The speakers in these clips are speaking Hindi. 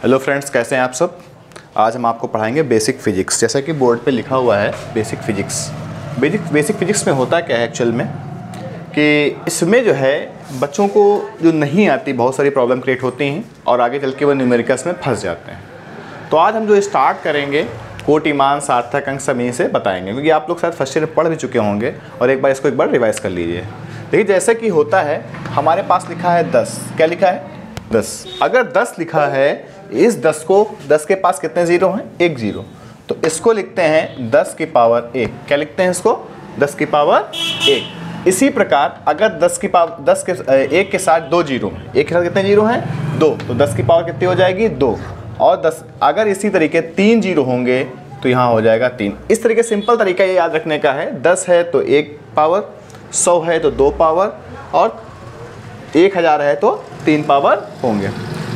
हेलो फ्रेंड्स, कैसे हैं आप सब। आज हम आपको पढ़ाएंगे बेसिक फिजिक्स। जैसा कि बोर्ड पे लिखा हुआ है बेसिक फिजिक्स। बेसिक फिजिक्स में होता क्या है एक्चुअल में कि इसमें जो है बच्चों को जो नहीं आती बहुत सारी प्रॉब्लम क्रिएट होती हैं और आगे चल के वो न्यूमेरिकल्स में फंस जाते हैं। तो आज हम जो स्टार्ट करेंगे कोटि मान सार्थक अंक समी से बताएंगे, क्योंकि आप लोग शायद फर्स्ट ईयर में पढ़ भी चुके होंगे और एक बार इसको एक बार रिवाइज कर लीजिए। देखिए जैसे कि होता है हमारे पास लिखा है 10। क्या लिखा है? 10। अगर 10 लिखा है, इस 10 को 10 के पास कितने जीरो हैं? एक जीरो। तो इसको लिखते हैं 10 की पावर 1। क्या लिखते हैं इसको? 10 की पावर 1। इसी प्रकार अगर 10 के 1 के साथ 2 जीरो हैं, 1 के साथ कितने जीरो हैं? 2। तो 10 की पावर कितनी हो जाएगी? 2। और 10 अगर इसी तरीके 3 जीरो होंगे तो यहाँ हो जाएगा 3। इस तरीके सिंपल तरीका ये याद रखने का है। 10 है तो 1 पावर, 100 है तो 2 पावर और 1000 है तो 3 पावर होंगे।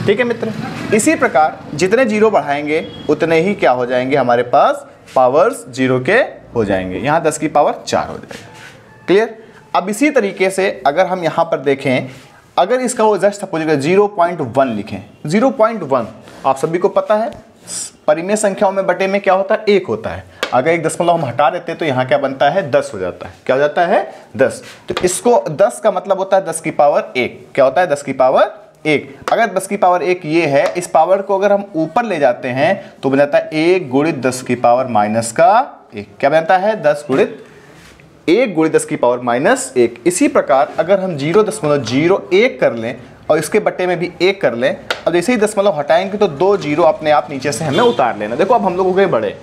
ठीक है मित्र। इसी प्रकार जितने जीरो बढ़ाएंगे उतने ही क्या हो जाएंगे हमारे पास? पावर्स जीरो के हो जाएंगे। यहाँ 10 की पावर 4 हो जाएगा। क्लियर? अब इसी तरीके से अगर हम यहाँ पर देखें, अगर इसका वो जस्ट सपोज 0.1 लिखें। 0.1 आप सभी को पता है परिमेय संख्याओं में बटे में क्या होता है? 1 होता है। अगर एक दशमलव हम हटा देते तो यहाँ क्या बनता है? 10 हो जाता है। क्या हो जाता है? 10। तो इसको 10 का मतलब होता है 10 की पावर 1। क्या होता है? 10 की पावर 1। अगर 10 की पावर 1 ये है, इस पावर को अगर हम ऊपर ले जाते हैं तो बन जाता है 1 गुणित 10 की पावर माइनस का 1। क्या बनता है? 10 गुणित 1 गुणित 10 की पावर माइनस 1। इसी प्रकार अगर हम 0.01 कर लें और इसके बट्टे में भी 1 कर लें, अब जैसे ही दशमलव हटाएंगे तो 2 जीरो अपने आप नीचे से हमें उतार लेना। देखो अब हम लोग हो गए बड़े।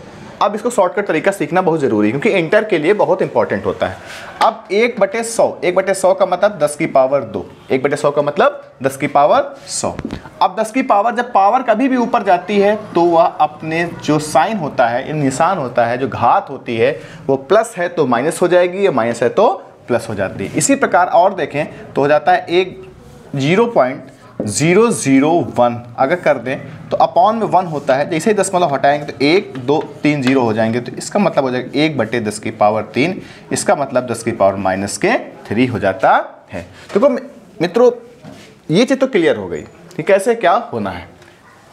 अब इसको शॉर्टकट तरीका सीखना बहुत जरूरी है, क्योंकि इंटर के लिए बहुत इंपॉर्टेंट होता है। अब 1/100, 1/100 का मतलब 10 की पावर 2। 1/100 का मतलब 10 की पावर 100। अब 10 की पावर, जब पावर कभी भी ऊपर जाती है तो वह अपने जो साइन होता है, निशान होता है, जो घात होती है, वो प्लस है तो माइनस हो जाएगी, या माइनस है तो प्लस हो जाती है। इसी प्रकार और देखें तो हो जाता है 0.001 अगर कर दें तो अपॉन में 1 होता है। जैसे ही दशमलव हटाएंगे तो 1 2 3 जीरो हो जाएंगे, तो इसका मतलब हो जाएगा 1/10 की पावर 3। इसका मतलब 10 की पावर माइनस के 3 हो जाता है। देखो मित्रों, ये चीज़ तो क्लियर हो गई कि कैसे क्या होना है।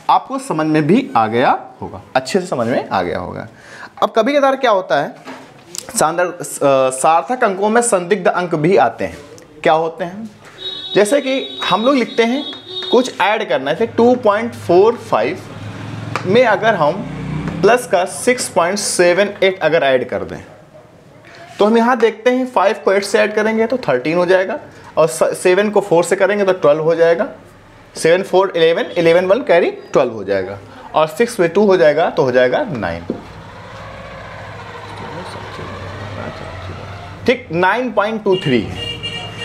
आपको समझ में भी आ गया होगा, अच्छे से समझ में आ गया होगा। अब कभी कभार क्या होता है, सार्थक अंकों में संदिग्ध अंक भी आते हैं। क्या होते हैं? जैसे कि हम लोग लिखते हैं कुछ ऐड करना है। 2.45 में अगर हम प्लस का 6.78 अगर ऐड कर दें तो हम यहाँ देखते हैं 5 को 8 से ऐड करेंगे तो 13 हो जाएगा, और 7 को 4 से करेंगे तो 12 हो जाएगा। 7 4 11, 11 1 कैरी 12 हो जाएगा, और 6 में 2 हो जाएगा तो हो जाएगा 9। ठीक, 9.23 है।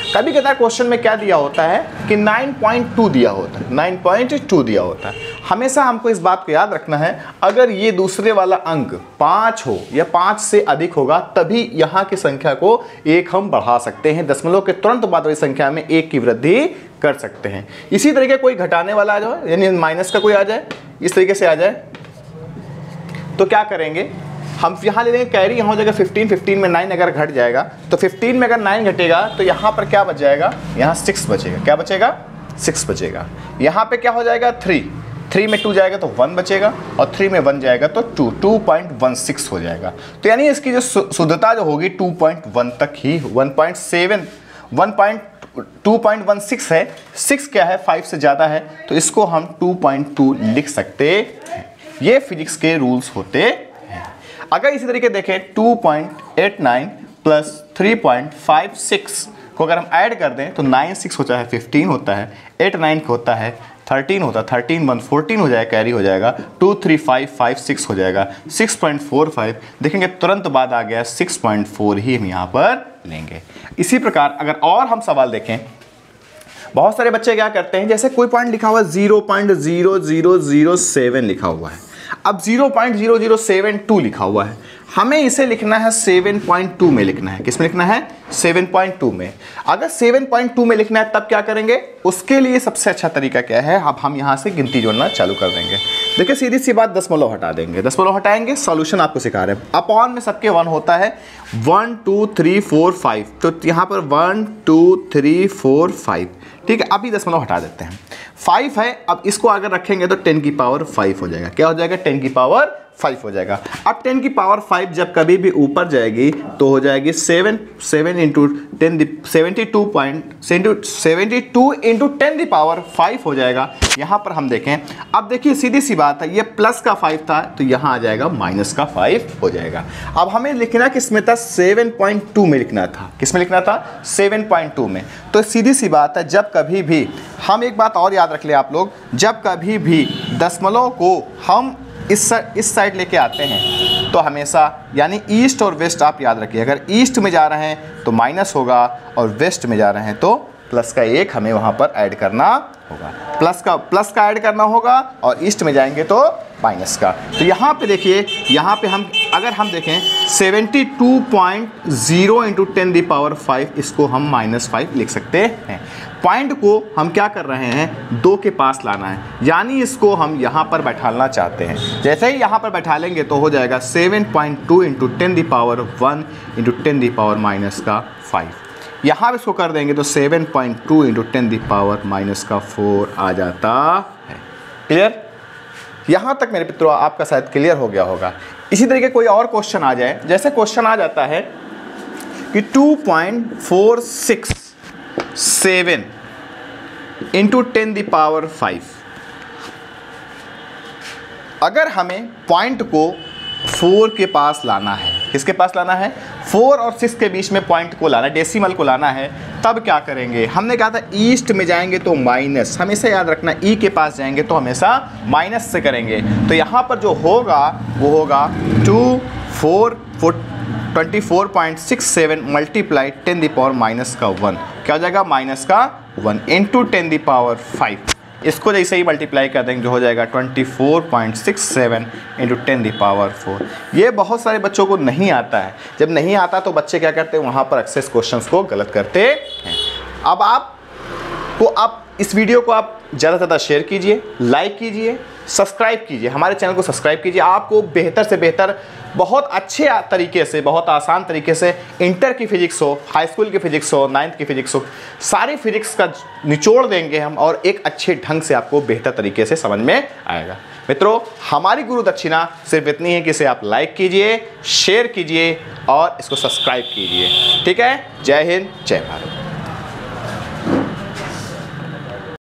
कभी कभी क्वेश्चन में क्या दिया होता है कि 9.2 दिया होता है, 9.2 दिया होता है। हमेशा हमको इस बात को याद रखना है, अगर ये दूसरे वाला अंक 5 हो या 5 से अधिक होगा तभी यहाँ की संख्या को 1 हम बढ़ा सकते हैं। दशमलव के तुरंत बाद वाली संख्या में 1 की वृद्धि कर सकते हैं। इसी तरीके कोई घटाने वाला आ जाए, यानी माइनस का कोई आ जाए, इस तरीके से आ जाए, तो क्या करेंगे हम? यहाँ ले लेंगे कैरी, यहाँ हो जाएगा 15। 15 में 9 अगर घट जाएगा तो 15 में अगर 9 घटेगा तो यहाँ पर क्या बच जाएगा? यहाँ 6 बचेगा। क्या बचेगा? 6 बचेगा। यहाँ पे क्या हो जाएगा? 3 में 2 जाएगा तो 1 बचेगा, और 3 में 1 जाएगा तो 2.16 हो जाएगा। तो यानी इसकी जो शुद्धता जो होगी 2.1 तक ही, 2.16 है। 6 क्या है? 5 से ज़्यादा है, तो इसको हम 2.2 लिख सकते हैं। ये फिजिक्स के रूल्स होते हैं। अगर इसी तरीके देखें 2.89 प्लस 3.56 को अगर हम ऐड कर दें तो 9 6 होता है 15 होता है, 8 9 होता है 13 होता है, 13 1 14 हो जाएगा, कैरी हो जाएगा, 2 3 5 5 6 हो जाएगा, 6.45 देखेंगे तुरंत बाद आ गया 6.4 ही हम यहाँ पर लेंगे। इसी प्रकार अगर और हम सवाल देखें, बहुत सारे बच्चे क्या करते हैं, जैसे कोई पॉइंट लिखा हुआ 0.0007 लिखा हुआ है, अब 0.0072 लिखा हुआ है, हमें इसे लिखना है 7.2 में लिखना है। किस में लिखना है? 7.2 में। अगर 7.2 में लिखना है तब क्या करेंगे? उसके लिए सबसे अच्छा तरीका क्या है? अब हम यहाँ से गिनती जोड़ना चालू कर देंगे। देखिए सीधी सी बात, दशमलव हटा देंगे, दशमलव हटाएंगे, सॉल्यूशन आपको सिखा रहे हैं। अपॉन में सबके 1 होता है, 1 2 3 4 5, तो यहाँ पर 1 2 3 4 5। ठीक है, अभी दशमलव हटा देते हैं। 5 है, अब इसको अगर रखेंगे तो 10 की पावर 5 हो जाएगा। क्या हो जाएगा? 10 की पावर 5 हो जाएगा। अब 10 की पावर 5 जब कभी भी ऊपर जाएगी तो हो जाएगी 7 इंटू 10 72 इंटू 10 दी पावर 5 हो जाएगा। यहाँ पर हम देखें, अब देखिए सीधी सी बात है, ये प्लस का 5 था तो यहाँ आ जाएगा माइनस का 5 हो जाएगा। अब हमें लिखना किसमें था? 7.2 में लिखना था। किस में लिखना था? 7.2 में। तो सीधी सी बात है, जब कभी भी हम एक बात और याद रख ले आप लोग, जब कभी भी दशमलव को हम इस साइड लेके आते हैं तो हमेशा, यानी ईस्ट और वेस्ट आप याद रखिए, अगर ईस्ट में जा रहे हैं तो माइनस होगा और वेस्ट में जा रहे हैं तो प्लस का 1 हमें वहाँ पर ऐड करना होगा। प्लस का ऐड करना होगा और ईस्ट में जाएंगे तो माइनस का। तो यहाँ पे देखिए, यहाँ पे हम अगर हम देखें 72.0 इंटू 10 दी पावर 5, इसको हम -5 लिख सकते हैं। पॉइंट को हम क्या कर रहे हैं? 2 के पास लाना है, यानी इसको हम यहाँ पर बैठाना चाहते हैं। जैसे ही यहाँ पर बैठा लेंगे तो हो जाएगा 7.2 into 10 the power 1 into 10 the power -5। यहाँ इसको कर देंगे तो 7.2 इंटू 10 दी पावर -4 आ जाता है। क्लियर? यहाँ तक मेरे मित्रों आपका शायद क्लियर हो गया होगा। इसी तरीके कोई और क्वेश्चन आ जाए, जैसे क्वेश्चन आ जाता है कि 2.467 इंटू 10 दी पावर 5। अगर हमें पॉइंट को 4 के पास लाना है, किसके पास लाना है? 4 और 6 के बीच में पॉइंट को लाना है, डेसिमल को लाना है, तब क्या करेंगे? हमने कहा था ईस्ट में जाएंगे तो माइनस, हमेशा याद रखना, ई के पास जाएंगे तो हमेशा माइनस से करेंगे। तो यहाँ पर जो होगा वो होगा 24.67 मल्टीप्लाई 10 दी पावर -1। क्या हो जाएगा? -1 इंटू 10 दी पावर 5। इसको जैसे ही मल्टीप्लाई कर देंगे जो हो जाएगा 24.67 इंटू 10 दी पावर 4। ये बहुत सारे बच्चों को नहीं आता है। जब नहीं आता तो बच्चे क्या करते हैं? वहाँ पर एक्सेस क्वेश्चंस को गलत करते हैं। अब आप इस वीडियो को आप ज़्यादा से ज़्यादा शेयर कीजिए, लाइक कीजिए, सब्सक्राइब कीजिए, हमारे चैनल को सब्सक्राइब कीजिए। आपको बेहतर से बेहतर, बहुत अच्छे तरीके से, बहुत आसान तरीके से इंटर की फिजिक्स हो, हाई स्कूल की फिजिक्स हो, 9th की फिजिक्स हो, सारी फिजिक्स का निचोड़ देंगे हम और एक अच्छे ढंग से आपको बेहतर तरीके से समझ में आएगा। मित्रों, हमारी गुरु दक्षिणा सिर्फ इतनी है कि इसे आप लाइक कीजिए, शेयर कीजिए और इसको सब्सक्राइब कीजिए। ठीक है? जय हिंद, जय भारत।